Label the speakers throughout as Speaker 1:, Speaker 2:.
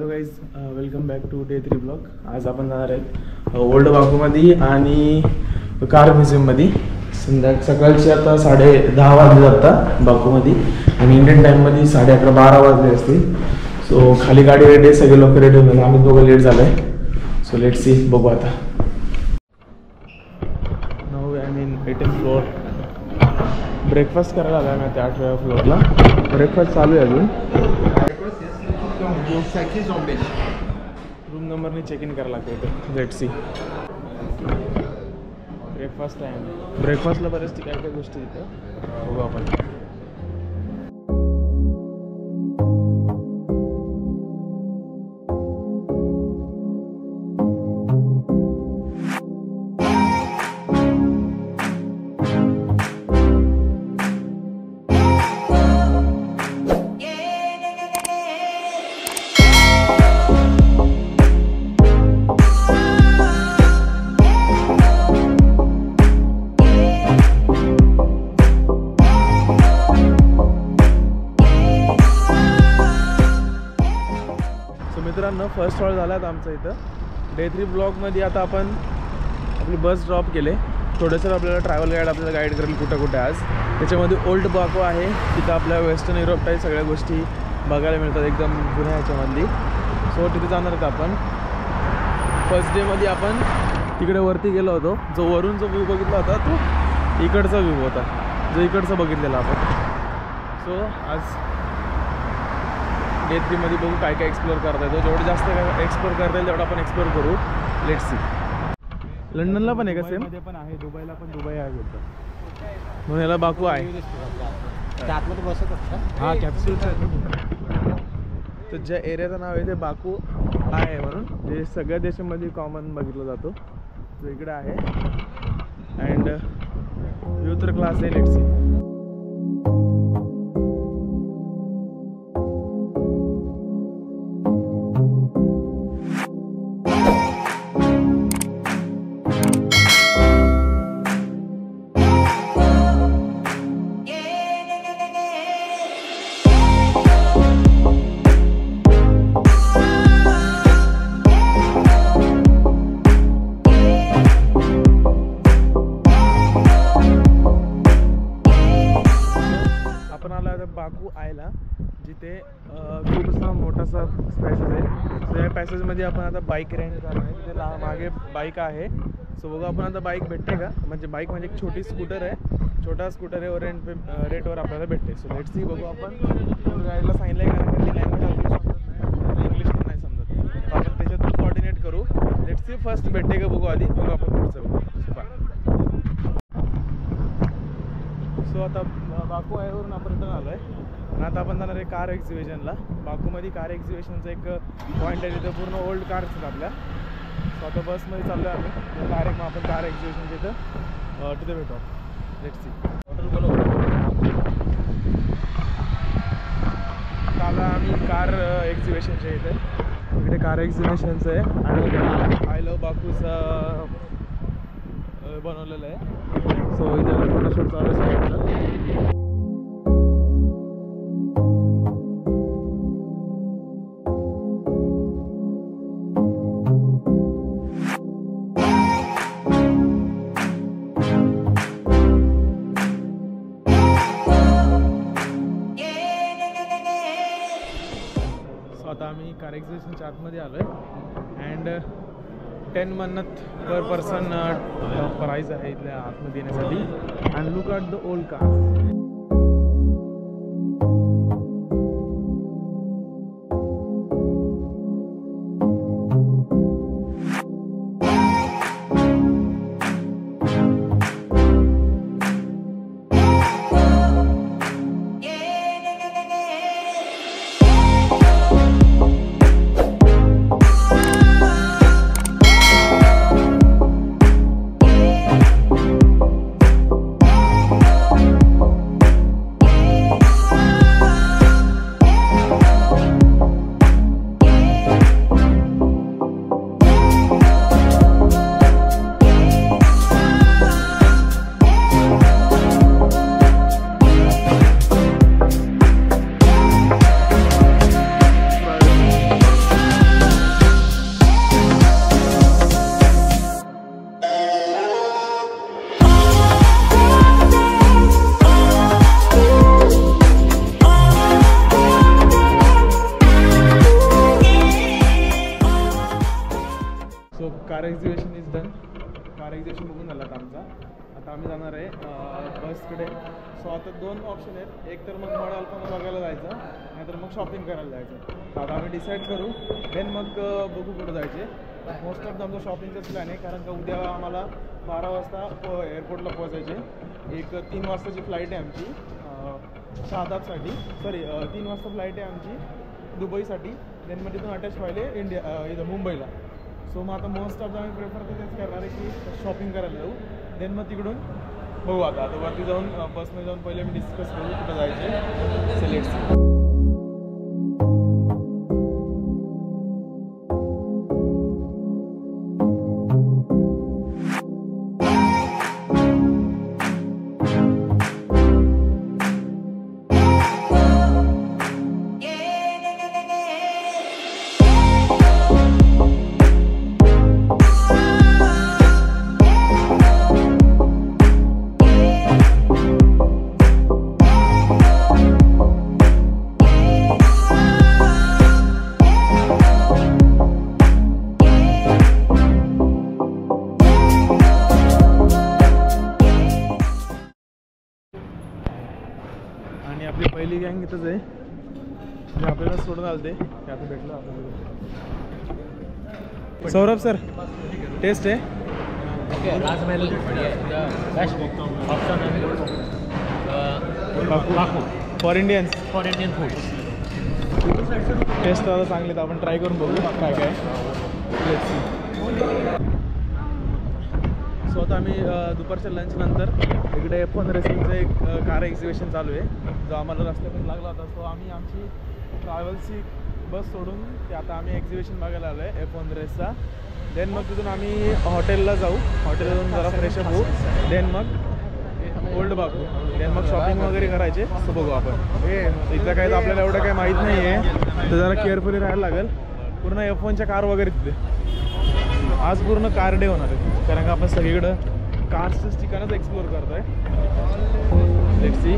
Speaker 1: Hello guys, welcome back to day 3 blog. आज आपण जाणार आहेत ओल्ड बाकूमध्ये आणि कार म्युझियममध्ये. सकाळची आता 10:30 वाजले आता बाकूमध्ये आणि इंडियन टाईममध्ये 11:30-12 वाजले असतील. सो खाली गाडी रेडी आहे, सगळे लोक रेडी होऊन आम्ही दोघं लेट झालो आहे. सो लेट सी, बघू आता. Now I mean 18th floor. Breakfast करायला आला आहे मी त्या 8व्या फ्लोअरला. ब्रेकफास्ट चालू आहे अजून. रूम नंबरने चेक इन करायला लागतं इथं. Let see. Breakfast time. ब्रेकफास्टला बरेच काय काय गोष्टी इथं बघू आपण. मित्रांनो, फर्स्ट हॉल झाला आहे आमचं इथं डे 3 ब्लॉगमध्ये. आता आपण आपली बस ड्रॉप केले. थोडंसं आपल्याला ट्रॅव्हल गाईड आपल्याला गाईड करेल कुठं कुठे आज. त्याच्यामध्ये ओल्ड बाको आहे, तिथं आपल्या वेस्टर्न युरोप टाईप सगळ्या गोष्टी बघायला मिळतात एकदम जुन्या ह्याच्यामधली. सो तिथे जाणार आहेत आपण. फर्स्ट डेमध्ये आपण तिकडे वरती गेलो होतो. जो वरून जो व्ह्यू बघितला होता तो इकडचा व्ह्यू होता, जो इकडचा बघितलेला आपण. सो आज डे 3 मध्ये बघू काय काय एक्सप्लोअर करता येतो. जेवढं जास्त काय एक्सप्लोअर करता येईल तेवढं आपण एक्सप्लोअर करू. Let's see. लंडनला पण आहे का? सेम
Speaker 2: पण आहे. दुबईला पण दुबई आहे बोलतो
Speaker 1: म्हणून याला बाकू आहे.
Speaker 2: हां, कॅप्सूल.
Speaker 1: तर ज्या एरियाचं नाव आहे ते बाकू आहे म्हणून, जे सगळ्या देशांमध्ये कॉमन बघितला जातो. तो इकडे आहे अँड व्ह्यू तर क्लास आहे. Let's see. बाकू आयला, जिथे खूप असा मोठासा पॅसेज आहे. सो या पॅसेजमध्ये आपण आता बाईक रेंट करणार आहे. तिथे मागे बाईक आहे. सो बघू आपण आता बाईक भेटते का. म्हणजे बाईक म्हणजे एक छोटी स्कूटर आहे. छोटा स्कूटर आहे, रेटवर आपल्याला भेटते. So let's see. बघू आपण. गाईडला सांगितलं आहे कारण की लँग्वेज आपल्याला समजत नाही, इंग्लिश पण नाही समजत. तर आपण त्याच्यातून कोऑर्डिनेट करू. Let's see. फर्स्ट भेटते का बघू आधी, बघू आपण पुढचं बघू. सो आता बाकू आयवरून आपण रिटर्न आलो आहे. आता आपण जाणार आहे कार एक्झिबिशनला. बाकूमध्ये कार एक्झिबिशनचं एक पॉईंट आहे, तिथं पूर्ण ओल्ड कार्स आहेत आपल्या. सो आता बसमध्ये चाललो आहे आम्ही. डायरेक्ट मग आपण कार एक्झिबिशन तिथं तिथे भेटू. Let's see. आता आम्ही कार एक्झिबिशनच्या इथे इकडे कार एक्झिबिशनचं आहे आणि आय लव्ह बाकूचं बनवलेलं आहे. सो इथे फोटोशूट चालू आहे सगळ्यांचं. आता आम्ही कार एक्झिबिशनच्या आतमध्ये आलो आहे अँड 10 मन्नत पर पर्सन प्राईज आहे इथल्या आतमध्ये येण्यासाठी. And look at the old car. Car exhibition is done. Car exhibition बघून झाला आता आमचा. आता आम्ही जाणार आहे बसकडे. सो आता 2 ऑप्शन आहेत. एक तर मग मॉल अल्फाला बघायला जायचं, नाहीतर मग शॉपिंग करायला जायचं. आता आम्ही डिसाईड करू, देन मग बघू कुठं जायचे. मोस्ट ऑफ आमचं शॉपिंगचाच प्लॅन आहे, कारण का उद्या आम्हाला 12 वाजता एअरपोर्टला पोहोचायचे. एक 3 वाजताची फ्लाईट आहे आमची शादाबसाठी. सॉरी 3 वाजता फ्लाईट आहे आमची दुबईसाठी. देन मग तिथून अटॅच व्हायला इथं मुंबईला. सो मग आता मोस्ट ऑफ आम्ही प्रेफर तर तेच करणार आहे की शॉपिंग करायला जाऊ. देन मग तिकडून बघू. आता वरती जाऊन बसमध्ये जाऊन पहिले मी डिस्कस करू कुठं जायचे. सिलेक्ट आणि आपली पहिली गँग इथंच आहे. म्हणजे आपल्याला सोडून आलं ते आता भेटलं आपल्याला. सौरभ सर टेस्ट आहे. फॉर इंडियन्स फूड टेस्ट आता चांगले, तर आपण ट्राय करून बघू काय काय. सो आता आम्ही दुपारच्या लंच नंतर इकडे F1 रेसिंगचं एक कार एक्झिबिशन चालू आहे, जो आम्हाला रस्त्यातून लागला होता. सो आम्ही आमची ट्रॅव्हल्सची बस सोडून ते आता आम्ही एक्झिबिशन बघायला आलो आहे F1 रेसचा. देन मग तिथून आम्ही हॉटेलला जाऊ. हॉटेलला जाऊन जरा फ्रेशअप होऊ. देन मग ओल्ड बाकू. देन मग शॉपिंग वगैरे करायचे. सो बघू आपण. इथं काय तर आपल्याला एवढं काही माहीत नाही आहे, तर जरा केअरफुली राहायला लागेल. पूर्ण F1च्या कार वगैरे तिथे आज पूर्ण कार डे होणार आहे, कारण का आपण सगळीकडं कार्सच ठिकाणच एक्सप्लोर करतोय. Let's see.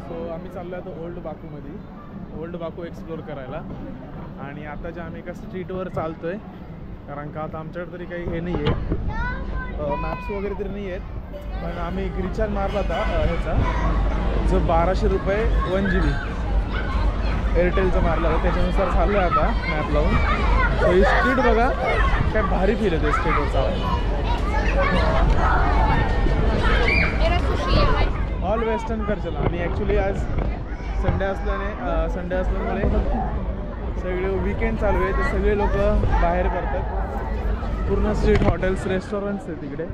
Speaker 1: सो आम्ही चाललो आता ओल्ड बाकूमध्ये. ओल्ड बाकू एक्सप्लोर करायला. आणि आता जे आम्ही एका स्ट्रीटवर चालतोय, कारण का आता आमच्याकडे तरी काही हे नाही आहे, मॅप्स वगैरे तरी नाही आहेत. पण आम्ही एक रिचार्ज मारला होता ह्याचा, जो 1200 रुपये 1 GB एअरटेलचा मारला होता. त्याच्यानुसार चाललो आहे आता मॅप लावून. सो ही स्ट्रीट बघा, काय भारी फील येते स्ट्रीटवरचा. All western culture. आणि ॲक्च्युली आज संडे असल्यामुळे सगळे वीकेंड चालू आहे, तर सगळे लोक बाहेर करतात. पूर्ण स्ट्रीट हॉटेल्स रेस्टॉरंट्स आहेत तिकडे.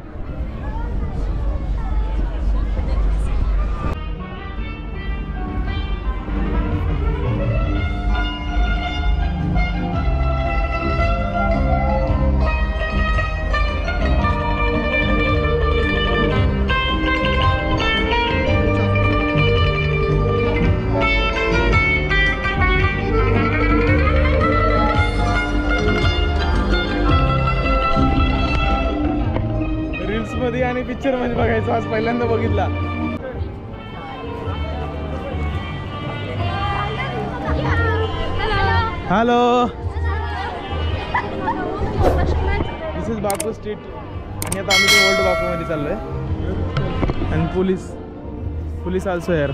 Speaker 1: आणि पिक्चर मध्ये बघायचं आज पहिल्यांदा बघितला. Hello, this is Baku street. आणि आता आम्ही ओल्ड बाकू मध्ये चाललोय. आणि पोलीस आल्सो हेअर.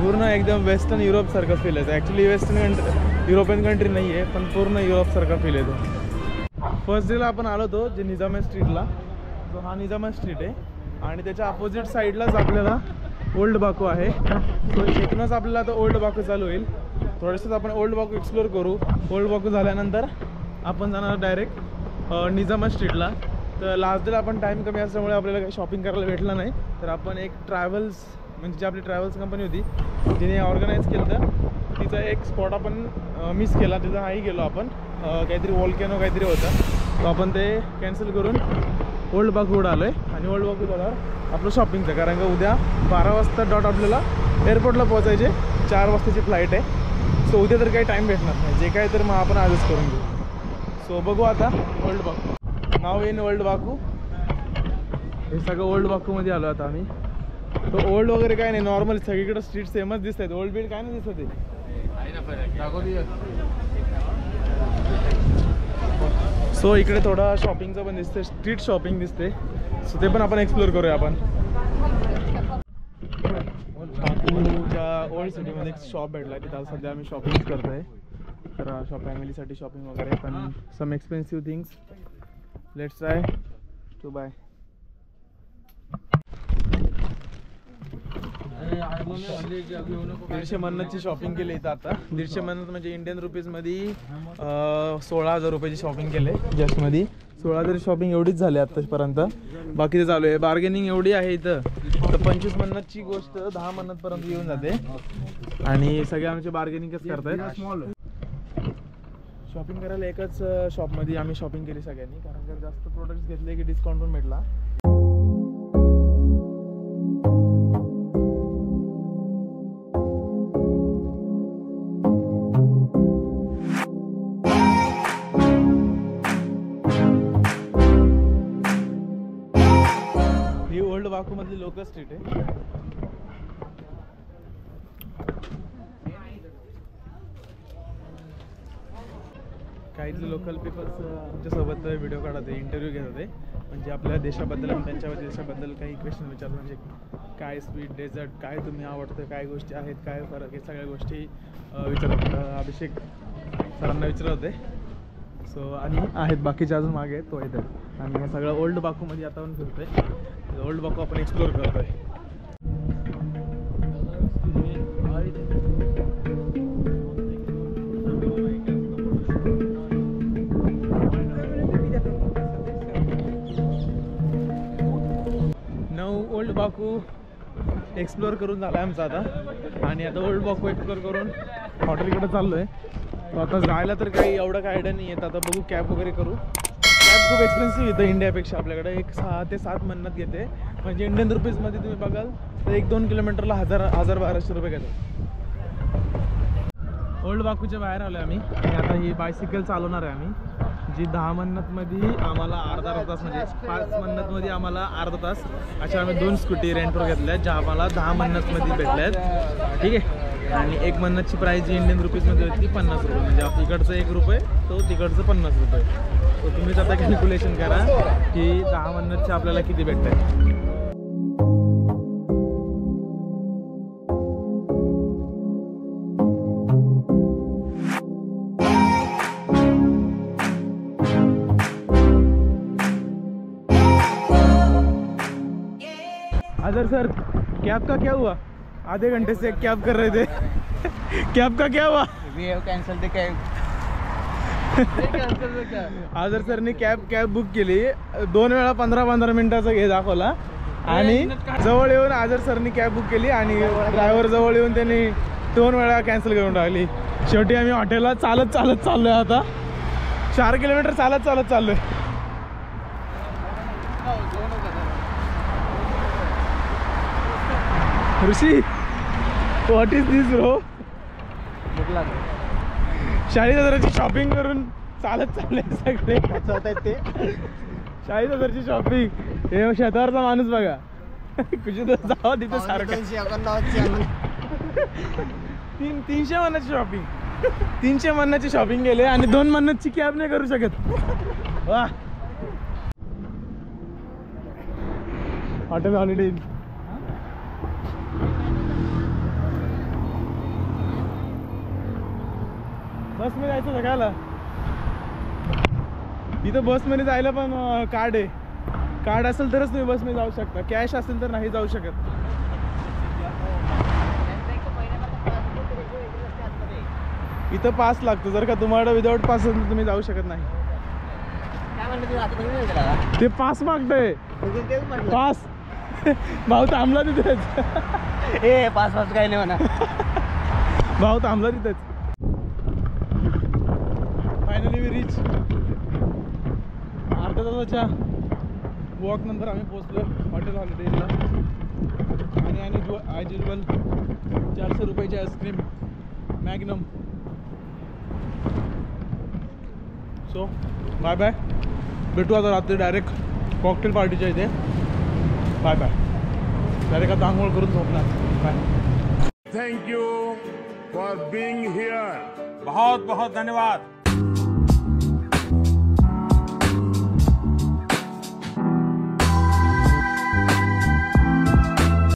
Speaker 1: पूर्ण एकदम वेस्टर्न युरोप सारखं फील येतं. ॲक्च्युली वेस्टर्न युरोपियन कंट्री नाही आहे, पण पूर्ण युरोपसारखा फील येतो. फर्स्ट डेला आपण आलो होतो जे निजामा स्ट्रीटला. जो हा निजामा स्ट्रीट आहे, आणि त्याच्या अपोजिट साईडलाच आपल्याला ओल्ड बाकू आहे. सो इथूनच आपल्याला आता ओल्ड बाकू चालू होईल. थोडंसंच आपण ओल्ड बाकू एक्सप्लोर करू. ओल्ड बाकू झाल्यानंतर आपण जाणार डायरेक्ट निजामा स्ट्रीटला. तर लास्ट डेला आपण टाईम कमी असल्यामुळे आपल्याला काही शॉपिंग करायला भेटलं नाही. तर आपण एक ट्रॅव्हल्स, म्हणजे जी आपली ट्रॅव्हल्स कंपनी होती जिने ऑर्गनाईज केलं होतं, तिचा एक स्पॉट आपण मिस केला. तिथं नाही गेलो आपण. काहीतरी वॉल्कॅनो काहीतरी होतं, तो आपण ते कॅन्सल करून ओल्ड बाकूकडे आलो आहे आणि ओल्ड बाकू झाल्यावर आपलं शॉपिंगचं, कारण का उद्या 12 वाजता डॉट आपल्याला एअरपोर्टला पोहोचायचे, 4 वाजताची फ्लाईट आहे. सो उद्या तर काही टाईम भेटणार नाही, जे काय तर मग आपण आजच करून घेऊ. सो बघू आता old Baku. Now in old Baku. हे सगळं ओल्ड बाकूमध्ये आलो आता आम्ही. तो ओल्ड वगैरे काय नाही, नॉर्मल सगळीकडे स्ट्रीट सेमच दिसत आहेत. ओल्ड बील्ड काय नाही दिसत आहे. सो इकडे थोडा शॉपिंगचं पण दिसते, स्ट्रीट शॉपिंग दिसते. सो ते पण आपण एक्सप्लोर करूया आपण. बाकूच्या ओल्ड सिटीमध्ये एक शॉप भेटला आहे, तिथं सध्या आम्ही शॉपिंग करतोय. तर फॅमिलीसाठी शॉपिंग वगैरे, पण some expensive things. Let's try to buy. 150 मन्नतची शॉपिंग केली इथं आता. 150 मन्नत म्हणजे इंडियन रुपीजमध्ये 16,000 रुपयाची शॉपिंग केले जस्टमध्ये. 16,000 शॉपिंग एवढीच झाली आत्तापर्यंत. बाकीचं चालू आहे. बार्गेनिंग एवढी आहे इथं तर 25 मन्नतची गोष्ट 10 मन्नतपर्यंत येऊन जाते. आणि सगळे आमचे बार्गेनिंगच करतायत. शॉपिंग करायला एकच शॉपमध्ये आम्ही शॉपिंग केली सगळ्यांनी, कारण जर जास्त प्रोडक्ट्स घेतले की डिस्काउंट पण भेटला. ही ओल्ड बाकू मधली लोकल स्ट्रीट आहे. काही इथले लोकल पीपल्स आमच्यासोबत व्हिडिओ काढत आहे, इंटरव्ह्यू घेत होते. म्हणजे आपल्या देशाबद्दल आणि त्यांच्या देशाबद्दल काही क्वेश्चन विचारतात. म्हणजे काय स्वीट डेझर्ट, काय तुम्ही आवडतं, काय गोष्टी आहेत, काय फरक, हे सगळ्या गोष्टी विचारत अभिषेक सरांना विचारत होते. सो आणि आहेत बाकीचे अजून मागे आहेत, तो येतात. आणि हे सगळं ओल्ड बाकूमध्ये आता पण फिरतोय. ओल्ड बाकू आपण एक्सप्लोर करतोय. ओल्ड बाकू एक्सप्लोर करून झाला आमचा आता. आणि आता ओल्ड बाकू एक्सप्लोर करून हॉटेलकडे चाललो आहे. तो आता जायला तर काही एवढं काय आयडिया नाही येत. आता बघू कॅब वगैरे करू. कॅब खूप एक्सपेन्सिव्ह येतं इंडियापेक्षा. आपल्याकडे एक 6 ते 7 मन्नत घेते. म्हणजे इंडियन रुपीजमध्ये तुम्ही बघाल तर 1-2 किलोमीटरला 1000-1200 रुपये घेतात. ओल्ड बाकूच्या बाहेर आलो आम्ही आणि आता ही बायसिकल चालवणार आहे आम्ही, जी 10 मन्नतमध्ये आम्हाला अर्धा तास, म्हणजे 5 मन्नतमध्ये आम्हाला अर्धा तास, अशा आम्ही 2 स्कूटी रेंटवर घेतल्या ज्या आम्हाला 10 मन्नतमध्ये भेटल्या आहेत. ठीक आहे. आणि 1 मन्नतची प्राईस जी इंडियन रुपीजमध्ये होती 50 रुपये. म्हणजे इकडचं 1 रुपये, तो तिकडचं 50 रुपये. तो तुम्हीच आता कॅल्क्युलेशन करा की 10 मन्नतचे आपल्याला किती भेटत आहेत. अदर सर, कैब का क्या हुआ? आधे घंटे से कैब कर रहे थे. कैब का क्या हुआ?
Speaker 3: We have cancelled the cab.
Speaker 1: आदर सरनी कॅब बुक केली. 2 वेळा 15-15 मिनिटाचा हे दाखवला आणि जवळ येऊन आदर सरनी कॅब बुक केली आणि ड्रायव्हर जवळ येऊन त्यांनी 2 वेळा कॅन्सल करून टाकली. शेवटी आम्ही हॉटेलला चालत चाललोय. आता 4 किलोमीटर चालत चाललोय. Rishi, what is this bro? 40,000ची शॉपिंग करून चालत चालले सगळे. ते 40,000ची शॉपिंग. हे शेतावरचा माणूस बघा, कुठे जावा तिथे सारखं. 300 मन्नतची शॉपिंग, 300 मन्नतची शॉपिंग केले आणि 2 मन्नतची कॅब नाही करू शकत. वा, हॉटेल हॉलिडे. बसमध्ये जायचं होतं कायला? इथं बसमध्ये जायला पण कार्ड आहे. कार्ड असेल तरच तुम्ही बसमध्ये जाऊ शकता. कॅश असेल तर नाही जाऊ शकत. इथं पास लागतो. जर का तुम्हाला विदाउट पास असेल तर तुम्ही जाऊ शकत नाही. ते पास मागतंय. पास. भाऊ थांबला तिथेच.
Speaker 3: ए पास काही नाही म्हणा.
Speaker 1: भाऊ थांबला तिथेच. Finally we reach. अर्ध्या तासाच्या वॉक नंतर आम्ही पोहोचलो हॉटेल हॉलिडेजला आणि ॲज युजल 400 रुपयाची ice cream Magnum. So bye bye, भेटू आता रात्री डायरेक्ट कॉकटेल पार्टीच्या इथे. Bye bye. डायरेक्ट आता आंघोळ करून झोपणार. Bye.
Speaker 4: Thank you for being here.
Speaker 2: बहुत बहुत धन्यवाद.